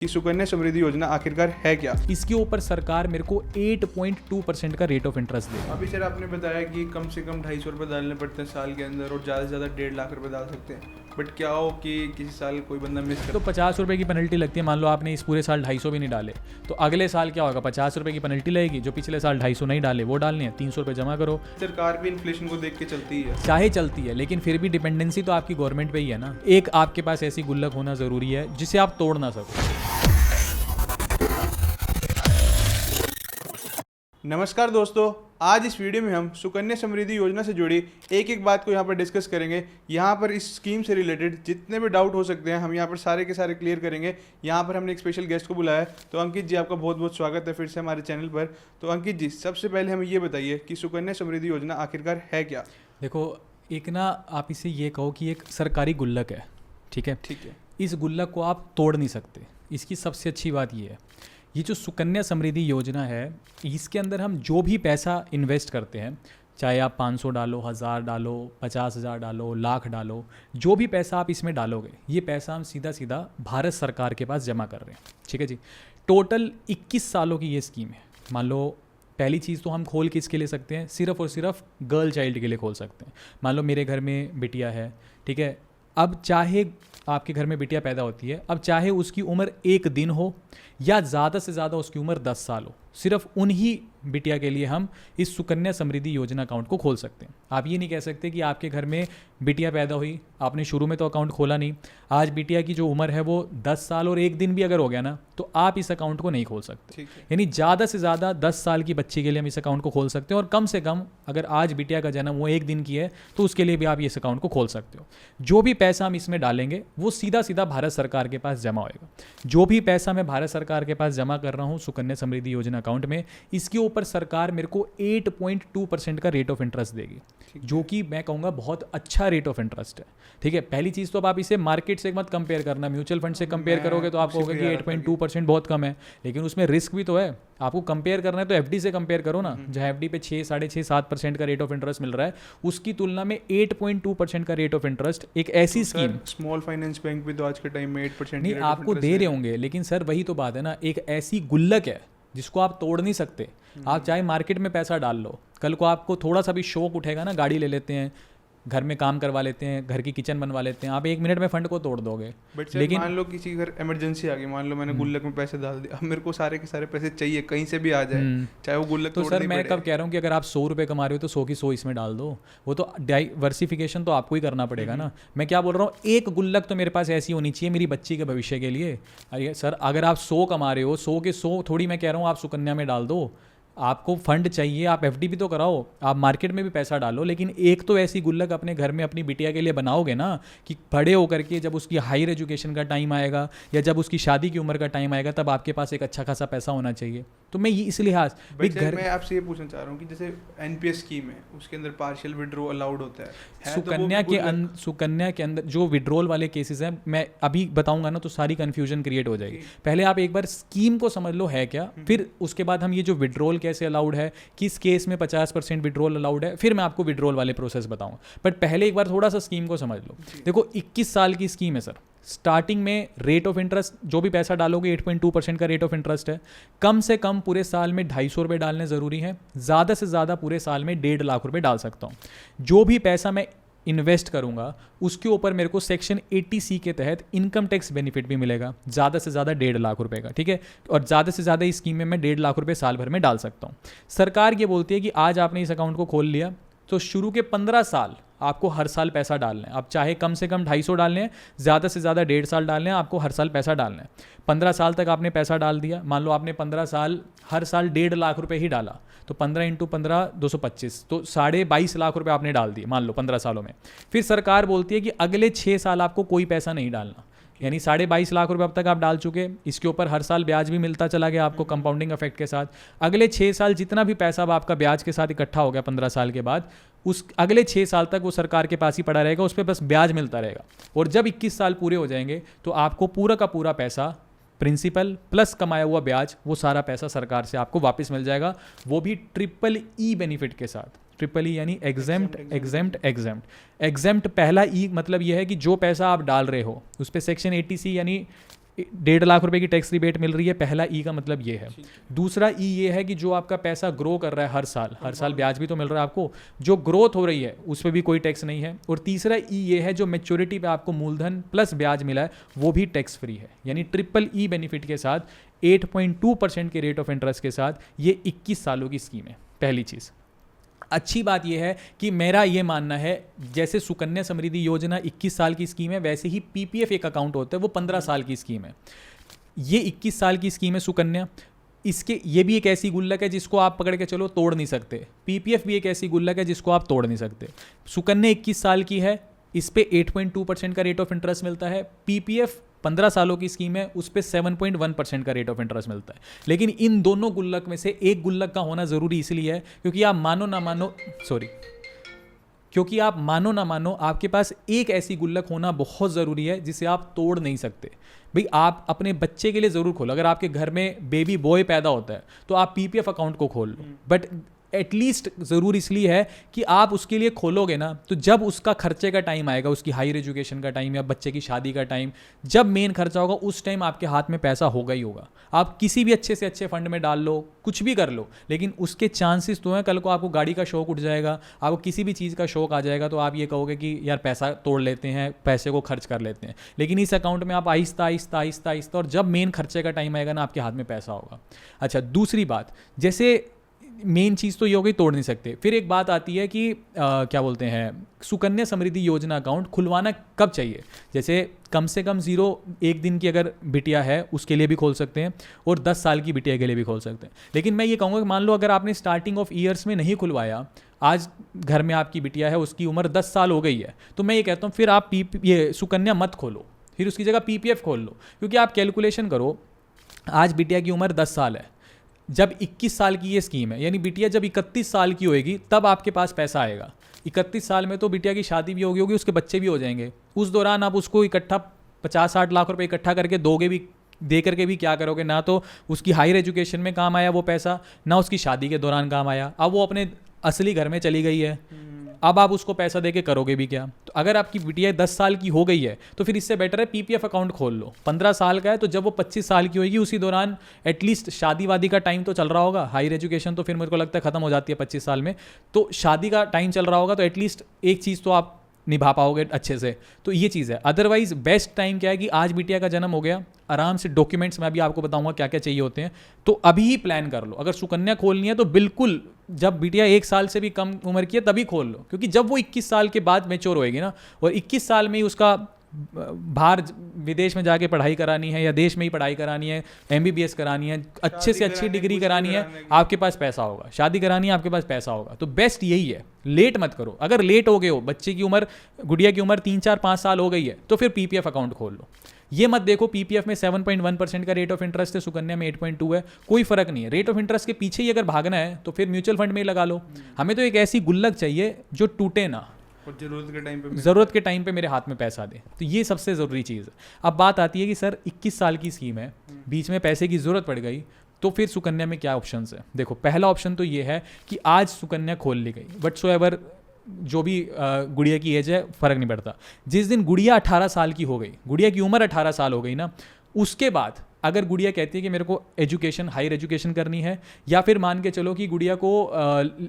कि सुकन्या समृद्धि योजना आखिरकार है क्या। इसके ऊपर सरकार मेरे को 8.2% का रेट ऑफ इंटरेस्ट दे। अभी सर आपने बताया कि कम से कम 250 रुपये डालने पड़ते हैं साल के अंदर और ज़्यादा से ज़्यादा 1.5 लाख रुपए डाल सकते हैं। बट क्या हो कि किसी साल कोई बंदा मिस कर तो 50 रुपये की पेनल्टी लगती है। मान लो आपने इस पूरे साल 250 भी नहीं डाले तो अगले साल क्या होगा, 50 रुपये की पेनल्टी लगेगी। जो पिछले साल 250 नहीं डाले वो डालने हैं, 300 रुपये जमा करो। सरकार भी इन्फ्लेशन को देख के चलती है, चाहे चलती है, लेकिन फिर भी डिपेंडेंसी तो आपकी गवर्नमेंट पे ही है ना। एक आपके पास ऐसी गुल्लक होना ज़रूरी है जिसे आप तोड़ ना सको। नमस्कार दोस्तों, आज इस वीडियो में हम सुकन्या समृद्धि योजना से जुड़ी एक एक बात को यहाँ पर डिस्कस करेंगे। यहाँ पर इस स्कीम से रिलेटेड जितने भी डाउट हो सकते हैं हम यहाँ पर सारे के सारे क्लियर करेंगे। यहाँ पर हमने एक स्पेशल गेस्ट को बुलाया है, तो अंकित जी आपका बहुत बहुत स्वागत है फिर से हमारे चैनल पर। तो अंकित जी, सबसे पहले हमें ये बताइए कि सुकन्या समृद्धि योजना आखिरकार है क्या। देखो, एक ना आप इसे ये कहो कि एक सरकारी गुल्लक है, ठीक है। इस गुल्लक को आप तोड़ नहीं सकते। इसकी सबसे अच्छी बात ये है, ये जो सुकन्या समृद्धि योजना है, इसके अंदर हम जो भी पैसा इन्वेस्ट करते हैं, चाहे आप 500 डालो, 1000 डालो, 50,000 डालो, लाख डालो, जो भी पैसा आप इसमें डालोगे, ये पैसा हम सीधा सीधा भारत सरकार के पास जमा कर रहे हैं, ठीक है जी। टोटल 21 सालों की ये स्कीम है। मान लो पहली चीज़ तो हम खोल किसके ले सकते हैं, सिर्फ और सिर्फ गर्ल चाइल्ड के लिए खोल सकते हैं। मान लो मेरे घर में बिटिया है, ठीक है। अब चाहे आपके घर में बिटिया पैदा होती है, अब चाहे उसकी उम्र 1 दिन हो या ज़्यादा से ज़्यादा उसकी उम्र 10 साल हो, सिर्फ उन्हीं बिटिया के लिए हम इस सुकन्या समृद्धि योजना अकाउंट को खोल सकते हैं। आप ये नहीं कह सकते कि आपके घर में बिटिया पैदा हुई, आपने शुरू में तो अकाउंट खोला नहीं, आज बिटिया की जो उम्र है वो 10 साल और 1 दिन भी अगर हो गया ना, तो आप इस अकाउंट को नहीं खोल सकते। यानी ज़्यादा से ज़्यादा 10 साल की बच्ची के लिए हम इस अकाउंट को खोल सकते हैं, और कम से कम अगर आज बिटिया का जन्म वो 1 दिन की है तो उसके लिए भी आप इस अकाउंट को खोल सकते हो। जो भी पैसा हम इसमें डालेंगे वो सीधा सीधा भारत सरकार के पास जमा होएगा। जो भी पैसा मैं भारत सरकार के पास जमा कर रहा हूँ सुकन्या समृद्धि योजना अकाउंट में, इसके ऊपर सरकार मेरे को 8.2% का रेट ऑफ इंटरेस्ट देगी, जो कि मैं कहूँगा बहुत अच्छा रेट ऑफ इंटरेस्ट है, ठीक है। पहली चीज़ तो अब आप इसे मार्केट से मत कंपेयर करना, म्यूचुअल फंड से कंपेयर करोगे तो आप कहोगे कि 8.2% बहुत कम है, लेकिन उसमें रिस्क भी तो है। आपको कंपेयर करना है तो एफडी से कंपेयर करो ना, जहाँ एफडी पे 6, 6.5, 7% का रेट ऑफ इंटरेस्ट मिल रहा है, उसकी तुलना में 8.2% का रेट ऑफ इंटरेस्ट एक ऐसी स्कीम। स्मॉल फाइनेंस बैंक भी तो आज के टाइम में 8% नहीं आपको दे रहे होंगे, लेकिन सर वही तो बात है ना, एक ऐसी गुल्लक है जिसको आप तोड़ नहीं सकते। आप चाहे मार्केट में पैसा डाल लो, कल को आपको थोड़ा सा भी शौक उठेगा ना, गाड़ी ले लेते हैं, घर में काम करवा लेते हैं, घर की किचन बनवा लेते हैं, आप 1 मिनट में फंड को तोड़ दोगे। लेकिन मान लो किसी घर इमरजेंसी आ गई, मान लो मैंने गुल्लक में पैसे डाल दिए, अब मेरे को सारे के सारे पैसे चाहिए, कहीं से भी आ जाए, चाहे वो गुल्लक तो सर मैं कब कह रहा हूँ कि अगर आप 100 रुपये कमा रहे हो तो 100 की 100 इसमें डाल दो। वो तो डाइवर्सिफिकेशन तो आपको ही करना पड़ेगा ना। मैं क्या बोल रहा हूँ, एक गुल्लक तो मेरे पास ऐसी होनी चाहिए मेरी बच्ची के भविष्य के लिए। अरे सर, अगर आप 100 कमा रहे हो, 100 के 100 थोड़ी मैं कह रहा हूँ आप सुकन्या में डाल दो। आपको फंड चाहिए, आप एफडी भी तो कराओ, आप मार्केट में भी पैसा डालो, लेकिन एक तो ऐसी गुल्लक अपने घर में अपनी बिटिया के लिए बनाओगे ना कि बड़े होकर के जब उसकी हायर एजुकेशन का टाइम आएगा या जब उसकी शादी की उम्र का टाइम आएगा, तब आपके पास एक अच्छा खासा पैसा होना चाहिए। तो मैं ये इस लिहाज घर मैं आपसे ये पूछना चाह रहा हूँ कि जैसे एनपीएस स्कीम है, उसके अंदर पार्शियल विड्रॉ अलाउड होता है। सुकन्या के अंदर जो विड्रॉल वाले केसेस हैं, मैं अभी बताऊंगा ना तो सारी कंफ्यूजन क्रिएट हो जाएगी। पहले आप एक बार स्कीम को समझ लो है क्या, फिर उसके बाद हम ये जो विड्रॉल कैसे अलाउड है, किस केस में 50% विड्रॉल अलाउड है, फिर मैं आपको विड्रॉल वाले प्रोसेस बताऊंगा। बट पहले एक बार थोड़ा सा स्कीम को समझ लो। देखो 21 साल की स्कीम है सर। स्टार्टिंग में रेट ऑफ इंटरेस्ट जो भी पैसा डालोगे 8.2% का रेट ऑफ इंटरेस्ट है। कम से कम पूरे साल में 250 रुपये डालने ज़रूरी है, ज़्यादा से ज़्यादा पूरे साल में 1.5 लाख रुपये डाल सकता हूँ। जो भी पैसा मैं इन्वेस्ट करूंगा उसके ऊपर मेरे को सेक्शन 80C के तहत इनकम टैक्स बेनिफिट भी मिलेगा, ज़्यादा से ज़्यादा 1.5 लाख रुपए का, ठीक है। और ज़्यादा से ज़्यादा इस स्कीम में मैं 1.5 लाख रुपए साल भर में डाल सकता हूँ। सरकार ये बोलती है कि आज आपने इस अकाउंट को खोल लिया तो शुरू के 15 साल आपको हर साल पैसा डालना है। आप चाहे कम से कम 250 डालने हैं, ज़्यादा से ज़्यादा 1.5 साल डालने हैं, आपको हर साल पैसा डालना है। 15 साल तक आपने पैसा डाल दिया, मान लो आपने 15 साल हर साल 1.5 लाख रुपए ही डाला, तो 15 × 15 225, तो 22.5 लाख रुपए आपने डाल दिए मान लो 15 सालों में। फिर सरकार बोलती है कि अगले 6 साल आपको कोई पैसा नहीं डालना, यानी 22.5 लाख रुपए अब तक आप डाल चुके, इसके ऊपर हर साल ब्याज भी मिलता चला गया आपको कंपाउंडिंग इफेक्ट के साथ। अगले 6 साल जितना भी पैसा अब आपका ब्याज के साथ इकट्ठा हो गया 15 साल के बाद, उस अगले 6 साल तक वो सरकार के पास ही पड़ा रहेगा, उस पर बस ब्याज मिलता रहेगा। और जब 21 साल पूरे हो जाएंगे तो आपको पूरा का पूरा पैसा, प्रिंसिपल प्लस कमाया हुआ ब्याज, वो सारा पैसा सरकार से आपको वापस मिल जाएगा, वो भी EEE बेनिफिट के साथ। EEE यानी एग्जेम्प्ट। पहला ई मतलब यह है कि जो पैसा आप डाल रहे हो उस पर सेक्शन 80C यानी 1.5 लाख रुपए की टैक्स रिबेट मिल रही है। पहला ई का मतलब ये है। दूसरा ई ये है कि जो आपका पैसा ग्रो कर रहा है हर साल ब्याज भी तो मिल रहा है आपको, जो ग्रोथ हो रही है उस पर भी कोई टैक्स नहीं है। और तीसरा ई ये है जो मैच्योरिटी पे आपको मूलधन प्लस ब्याज मिला है वो भी टैक्स फ्री है। यानी ट्रिपल ई बेनिफिट के साथ 8.2% के रेट ऑफ इंटरेस्ट के साथ ये 21 सालों की स्कीम है। पहली चीज़ अच्छी बात यह है कि मेरा ये मानना है जैसे सुकन्या समृद्धि योजना 21 साल की स्कीम है, वैसे ही पीपीएफ एक अकाउंट होता है वो 15 साल की स्कीम है। ये 21 साल की स्कीम है सुकन्या। इसके ये भी एक ऐसी गुल्लक है जिसको आप पकड़ के चलो तोड़ नहीं सकते। पीपीएफ भी एक ऐसी गुल्लक है जिसको आप तोड़ नहीं सकते। सुकन्या 21 साल की है, इस पे 8.2% का रेट ऑफ इंटरेस्ट मिलता है। पीपीएफ 15 सालों की स्कीम है, उस पर 7.1% का रेट ऑफ इंटरेस्ट मिलता है। लेकिन इन दोनों गुल्लक में से एक गुल्लक का होना ज़रूरी इसलिए है क्योंकि आप मानो ना मानो आपके पास एक ऐसी गुल्लक होना बहुत ज़रूरी है जिसे आप तोड़ नहीं सकते। भाई आप अपने बच्चे के लिए ज़रूर खोलो। अगर आपके घर में बेबी बॉय पैदा होता है तो आप पीपीएफ अकाउंट को खोल लो, बट एटलीस्ट ज़रूर इसलिए है कि आप उसके लिए खोलोगे ना तो जब उसका खर्चे का टाइम आएगा, उसकी हायर एजुकेशन का टाइम या बच्चे की शादी का टाइम, जब मेन खर्चा होगा उस टाइम आपके हाथ में पैसा होगा ही होगा। आप किसी भी अच्छे से अच्छे फंड में डाल लो, कुछ भी कर लो, लेकिन उसके चांसेस तो हैं कल को आपको गाड़ी का शौक उठ जाएगा, आपको किसी भी चीज़ का शौक आ जाएगा तो आप ये कहोगे कि यार पैसा तोड़ लेते हैं, पैसे को खर्च कर लेते हैं। लेकिन इस अकाउंट में आप आहिस्ता आहिस्ता और जब मेन खर्चे का टाइम आएगा ना आपके हाथ में पैसा होगा। अच्छा, दूसरी बात, जैसे मेन चीज़ तो ये हो गई तोड़ नहीं सकते। फिर एक बात आती है कि क्या बोलते हैं, सुकन्या समृद्धि योजना अकाउंट खुलवाना कब चाहिए। जैसे कम से कम 1 दिन की अगर बिटिया है उसके लिए भी खोल सकते हैं और 10 साल की बिटिया के लिए भी खोल सकते हैं। लेकिन मैं ये कहूँगा कि मान लो अगर आपने स्टार्टिंग ऑफ ईयर्स में नहीं खुलवाया, आज घर में आपकी बिटिया है, उसकी उम्र 10 साल हो गई है, तो मैं ये कहता हूँ फिर आप ये सुकन्या मत खोलो, फिर उसकी जगह पीपीएफ खोल लो। क्योंकि आप कैलकुलेशन करो, आज बिटिया की उम्र 10 साल है, जब 21 साल की ये स्कीम है, यानी बिटिया जब 31 साल की होएगी तब आपके पास पैसा आएगा। 31 साल में तो बिटिया की शादी भी होगी, उसके बच्चे भी हो जाएंगे। उस दौरान आप उसको इकट्ठा 50-60 लाख रुपए इकट्ठा करके दोगे भी, दे करके भी क्या करोगे? ना तो उसकी हायर एजुकेशन में काम आया वो पैसा, ना उसकी शादी के दौरान काम आया। अब वो अपने असली घर में चली गई है, अब आप उसको पैसा देके करोगे भी क्या? तो अगर आपकी बिटिया 10 साल की हो गई है तो फिर इससे बेटर है पीपीएफ अकाउंट खोल लो। 15 साल का है तो जब वो 25 साल की होगी उसी दौरान एटलीस्ट शादी वादी का टाइम तो चल रहा होगा। हायर एजुकेशन तो फिर मुझे को लगता है ख़त्म हो जाती है 25 साल में, तो शादी का टाइम चल रहा होगा तो एटलीस्ट एक चीज़ तो आप निभा पाओगे अच्छे से। तो ये चीज़ है। अदरवाइज बेस्ट टाइम क्या है कि आज बिटिया का जन्म हो गया, आराम से डॉक्यूमेंट्स मैं भी आपको बताऊंगा क्या क्या चाहिए होते हैं, तो अभी ही प्लान कर लो। अगर सुकन्या खोलनी है तो बिल्कुल जब बिटिया 1 साल से भी कम उम्र की है तभी खोल लो, क्योंकि जब वो 21 साल के बाद मैच्योर होएगी ना, और 21 साल में ही उसका बाहर विदेश में जाके पढ़ाई करानी है या देश में ही पढ़ाई करानी है, एमबीबीएस करानी है, अच्छे से अच्छी डिग्री करानी है, आपके पास पैसा होगा। शादी करानी है, आपके पास पैसा होगा। तो बेस्ट यही है, लेट मत करो। अगर लेट हो गए हो, बच्चे की उम्र, गुड़िया की उम्र 3, 4, 5 साल हो गई है, तो फिर पीपीएफ अकाउंट खोल लो। ये मत देखो पीपीएफ में 7.1% का रेट ऑफ इंटरेस्ट है, सुकन्या में 8.2 है, कोई फर्क नहीं है। रेट ऑफ इंटरेस्ट के पीछे ही अगर भागना है तो फिर म्यूचुअल फंड में ही लगा लो। हमें तो एक ऐसी गुल्लक चाहिए जो टूटे ना, और ज़रूरत के टाइम पे मेरे हाथ में पैसा दे। तो ये सबसे ज़रूरी चीज़ है। अब बात आती है कि सर 21 साल की स्कीम है, बीच में पैसे की ज़रूरत पड़ गई, तो फिर सुकन्या में क्या ऑप्शंस है? देखो, पहला ऑप्शन तो ये है कि आज सुकन्या खोल ली गई, व्हाटसोएवर जो भी गुड़िया की एज है फ़र्क नहीं पड़ता। जिस दिन गुड़िया 18 साल की हो गई, गुड़िया की उम्र 18 साल हो गई ना, उसके बाद अगर गुड़िया कहती है कि मेरे को एजुकेशन, हायर एजुकेशन करनी है, या फिर मान के चलो कि गुड़िया को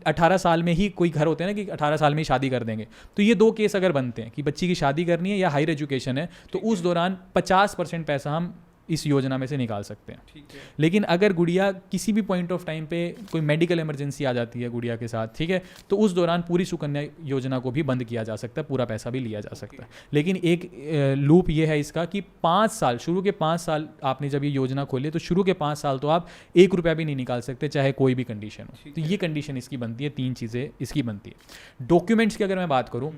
18 साल में ही, कोई घर होते हैं ना कि 18 साल में ही शादी कर देंगे, तो ये 2 केस अगर बनते हैं कि बच्ची की शादी करनी है या हायर एजुकेशन है, तो उस दौरान 50% पैसा हम इस योजना में से निकाल सकते हैं। ठीक है। लेकिन अगर गुड़िया किसी भी पॉइंट ऑफ टाइम पे कोई मेडिकल इमरजेंसी आ जाती है गुड़िया के साथ, ठीक है, तो उस दौरान पूरी सुकन्या योजना को भी बंद किया जा सकता है, पूरा पैसा भी लिया जा सकता है। लेकिन एक लूप ये है इसका कि 5 साल, शुरू के 5 साल आपने जब ये योजना खोली तो शुरू के 5 साल तो आप 1 रुपया भी नहीं निकाल सकते, चाहे कोई भी कंडीशन हो। तो ये कंडीशन इसकी बनती है, 3 चीज़ें इसकी बनती है। डॉक्यूमेंट्स की अगर मैं बात करूँ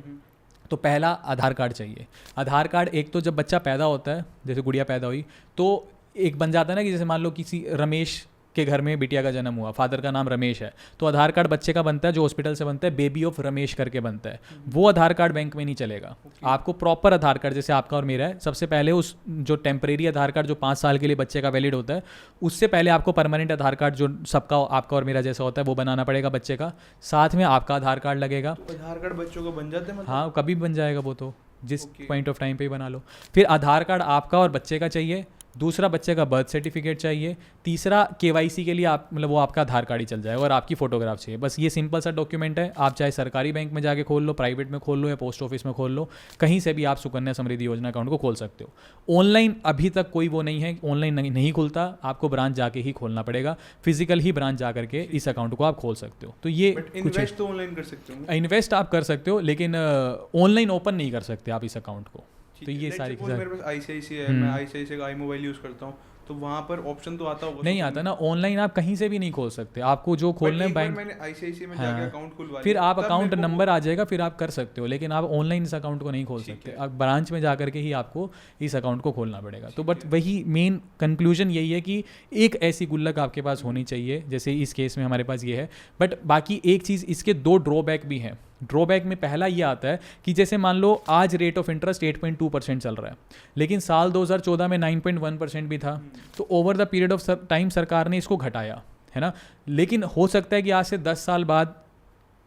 तो पहला आधार कार्ड चाहिए। आधार कार्ड एक तो जब बच्चा पैदा होता है, जैसे गुड़िया पैदा हुई, तो एक बन जाता है ना कि जैसे मान लो किसी रमेश के घर में बिटिया का जन्म हुआ, फादर का नाम रमेश है, तो आधार कार्ड बच्चे का बनता है, जो हॉस्पिटल से बनता है, बेबी ऑफ रमेश करके बनता है। वो आधार कार्ड बैंक में नहीं चलेगा। आपको प्रॉपर आधार कार्ड, जैसे आपका और मेरा है, सबसे पहले उस जो टेम्परेरी आधार कार्ड जो 5 साल के लिए बच्चे का वैलिड होता है, उससे पहले आपको परमानेंट आधार कार्ड जो सबका आपका और मेरा जैसा होता है वो बनाना पड़ेगा बच्चे का। साथ में आपका आधार कार्ड लगेगा। आधार कार्ड बच्चों को बन जाते हैं? हाँ, कभी भी बन जाएगा वो तो, जिस पॉइंट ऑफ टाइम पे ही बना लो। फिर आधार कार्ड आपका और बच्चे का चाहिए, दूसरा बच्चे का बर्थ सर्टिफिकेट चाहिए, तीसरा केवाईसी के लिए आप मतलब वो आपका आधार कार्ड ही चल जाएगा और आपकी फोटोग्राफ चाहिए। बस ये सिंपल सा डॉक्यूमेंट है। आप चाहे सरकारी बैंक में जाके खोल लो, प्राइवेट में खोल लो या पोस्ट ऑफिस में खोल लो, कहीं से भी आप सुकन्या समृद्धि योजना अकाउंट को खोल सकते हो। ऑनलाइन अभी तक कोई वो नहीं है, ऑनलाइन नहीं खुलता, आपको ब्रांच जाके ही खोलना पड़ेगा, फिजिकल ही ब्रांच जा करके इस अकाउंट को आप खोल सकते हो। तो ये इन्वेस्ट तो ऑनलाइन कर सकते हो, इन्वेस्ट आप कर सकते हो, लेकिन ऑनलाइन ओपन नहीं कर सकते आप इस अकाउंट को। तो ये सारी मेरे पास आईसीआईसीआई है, मैं आईसीआईसीआई का आई मोबाइल यूज करता हूँ, तो वहाँ पर ऑप्शन तो आता होगा? नहीं आता ना, ऑनलाइन आप कहीं से भी नहीं खोल सकते, आपको जो खोलना है बैंक, मैंने आईसीआईसीआई में जाके अकाउंट खुलवा लिया, फिर आप अकाउंट नंबर आ जाएगा, फिर आप कर सकते हो, लेकिन आप ऑनलाइन इस अकाउंट को नहीं खोल सकते। आप ब्रांच में जा करके ही आपको इस अकाउंट को खोलना पड़ेगा। तो बट वही मेन कंक्लूजन यही है कि एक ऐसी गुल्लक आपके पास होनी चाहिए, जैसे इस केस में हमारे पास ये है। बट बाकी एक चीज़, इसके दो ड्रॉबैक भी हैं। ड्रॉबैक में पहला ये आता है कि जैसे मान लो आज रेट ऑफ इंटरेस्ट 8.2% चल रहा है, लेकिन साल 2014 में 9.1% भी था, तो over the period of time सरकार ने इसको घटाया, है ना। लेकिन हो सकता है कि आज से 10 साल बाद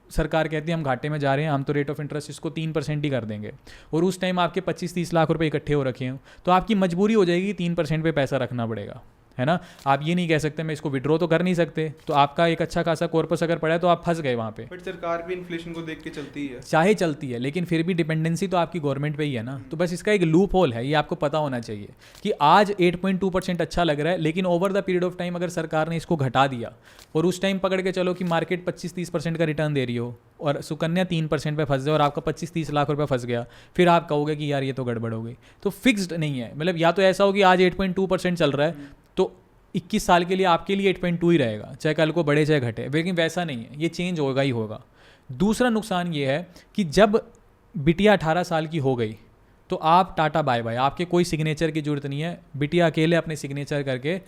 सरकार कहती है हम घाटे में जा रहे हैं, हम तो रेट ऑफ इंटरेस्ट इसको 3% ही कर देंगे, और उस टाइम आपके 25-30 लाख रुपए इकट्ठे हो रखे हैं, तो आपकी मजबूरी हो जाएगी 3% पे पैसा रखना पड़ेगा, है ना। आप ये नहीं कह सकते मैं इसको विड्रॉ तो कर नहीं सकते, तो आपका एक अच्छा खासा कॉर्पस अगर पड़ा है तो आप फंस गए वहाँ पे। बट सरकार भी इन्फ्लेशन को देख के चलती है, चाहे चलती है, लेकिन फिर भी डिपेंडेंसी तो आपकी गवर्नमेंट पे ही है ना। तो बस इसका एक लूप होल है, ये आपको पता होना चाहिए कि आज 8.2% अच्छा लग रहा है, लेकिन over the period of time अगर सरकार ने इसको घटा दिया और उस टाइम पकड़ के चलो कि मार्केट 25-30% का रिटर्न दे रही हो और सुकन्या 3% पे फंस जाए और आपका 25-30 लाख रुपये फंस गया, फिर आप कहोगे कि यार ये तो गड़बड़ हो गई। तो फिक्स्ड नहीं है, मतलब या तो ऐसा हो कि आज 8.2% चल रहा है तो 21 साल के लिए आपके लिए 8.2 ही रहेगा, चाहे कल को बढ़े चाहे घटे, लेकिन वैसा नहीं है, ये चेंज होगा ही होगा। दूसरा नुकसान ये है कि जब बिटिया 18 साल की हो गई तो आप टाटा बाय बाय, आपके कोई सिग्नेचर की जरूरत नहीं है, बिटिया अकेले अपने सिग्नेचर करके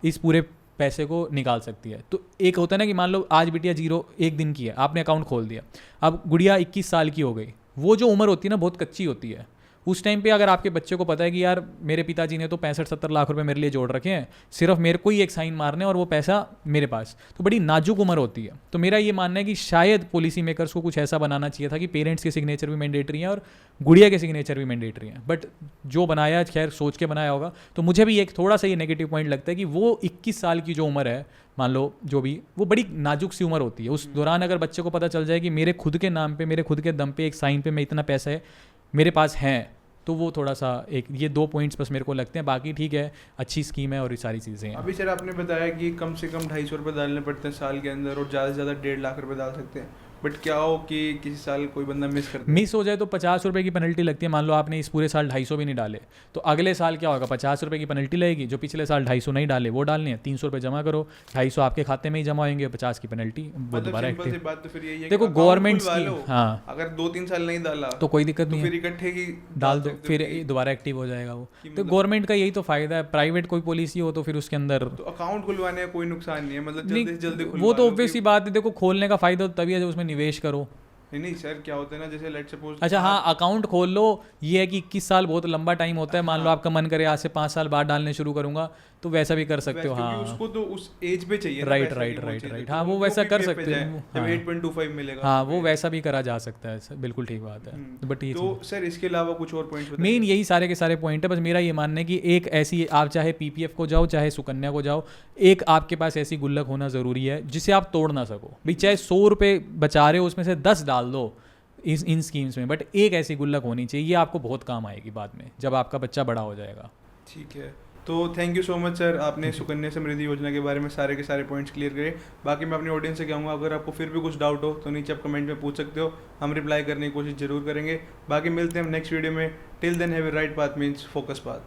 इस पूरे पैसे को निकाल सकती है। तो एक होता है ना कि मान लो आज बिटिया 1 दिन की है, आपने अकाउंट खोल दिया, अब गुड़िया 21 साल की हो गई, वो जो उम्र होती है ना बहुत कच्ची होती है। उस टाइम पे अगर आपके बच्चे को पता है कि यार मेरे पिताजी ने तो 65-70 लाख रुपए मेरे लिए जोड़ रखे हैं, सिर्फ मेरे को ही एक साइन मारने और वो पैसा मेरे पास, तो बड़ी नाजुक उम्र होती है। तो मेरा ये मानना है कि शायद पॉलिसी मेकर्स को कुछ ऐसा बनाना चाहिए था कि पेरेंट्स के सिग्नेचर भी मैंडेटरी हैं और गुड़िया के सिग्नेचर भी मैंडेटरी हैं। बट जो बनाया खैर सोच के बनाया होगा। तो मुझे भी एक थोड़ा सा ये नेगेटिव पॉइंट लगता है कि वो 21 साल की जो उम्र है, मान लो जो भी, वो बड़ी नाजुक सी उम्र होती है। उस दौरान अगर बच्चे को पता चल जाए कि मेरे खुद के नाम पे, मेरे खुद के दम पे एक साइन पे मैं इतना पैसा है मेरे पास है, तो वो थोड़ा सा एक ये 2 पॉइंट्स बस मेरे को लगते हैं। बाकी ठीक है, अच्छी स्कीम है और ये सारी चीज़ें हैं। अभी सर आपने बताया कि कम से कम 250 रुपये डालने पड़ते हैं साल के अंदर और ज़्यादा से ज़्यादा 1.5 लाख रुपए डाल सकते हैं। बट क्या हो कि किसी साल कोई बंदा मिस हो जाए तो 50 रुपये की पेनल्टी लगती है। मान लो आपने इस पूरे साल 250 भी नहीं डाले, तो अगले साल क्या होगा, 50 रुपये की पेनल्टी लगेगी। जो पिछले साल 250 नहीं डाले वो डालने हैं, 300 रुपये जमा करो, 250 आपके खाते में ही जमा होंगे, 50 की पेनल्टी वो दोबारा एक्टिव। बात तो फिर यही है, देखो गवर्नमेंट की, हाँ, अगर 2-3 साल नहीं डाला तो कोई दिक्कत नहीं, फिर इकट्ठे ही डाल दो, फिर दोबारा एक्टिव हो जाएगा वो। तो गवर्नमेंट का यही तो फायदा है। प्राइवेट कोई पॉलिसी हो तो फिर उसके अंदर तो अकाउंट खुलवाने का कोई नुकसान नहीं है, मतलब जल्दी से जल्दी वो तो ऑब्वियस ही बात है। देखो खोलने का फायदा तभी है जब उसमें निवेश करो। नहीं सर, क्या होता है ना, जैसे लेट्स सपोज, अच्छा हाँ, अकाउंट खोल लो, ये है कि 21 साल बहुत लंबा टाइम होता है। मान लो आपका मन करे आज से 5 साल बाद डालने शुरू करूंगा, तो वैसा भी कर सकते हो। हाँ, उसको तो उस एज पे चाहिए, राइट, हाँ, वो वैसा कर सकते हो, जब 8.25 मिलेगा, हाँ, वो वैसा भी करा जा सकता है, बिल्कुल ठीक बात है। बट ये तो सर इसके अलावा कुछ और पॉइंट्स? मेन यही सारे के सारे पॉइंट है। बस मेरा ये मानना है कि एक ऐसी, आप चाहे पीपीएफ को जाओ चाहे सुकन्या को जाओ, एक आपके पास ऐसी गुल्लक होना ज़रूरी है जिसे आप तोड़ ना सको। भाई चाहे 100 रुपये बचा रहे हो उसमें से 10 डाल दो इन स्कीम्स में, बट एक ऐसी गुल्लक होनी चाहिए, ये आपको बहुत काम आएगी बाद में जब आपका बच्चा बड़ा हो जाएगा। ठीक है, तो thank you so much sir, आपने सुकन्या समृद्धि योजना के बारे में सारे के सारे पॉइंट्स क्लियर करे। बाकी मैं अपनी ऑडियंस से कहूँगा, अगर आपको फिर भी कुछ डाउट हो तो नीचे आप कमेंट में पूछ सकते हो, हम रिप्लाई करने की कोशिश जरूर करेंगे। बाकी मिलते हैं हम नेक्स्ट वीडियो में। Till then have a right path means focus path.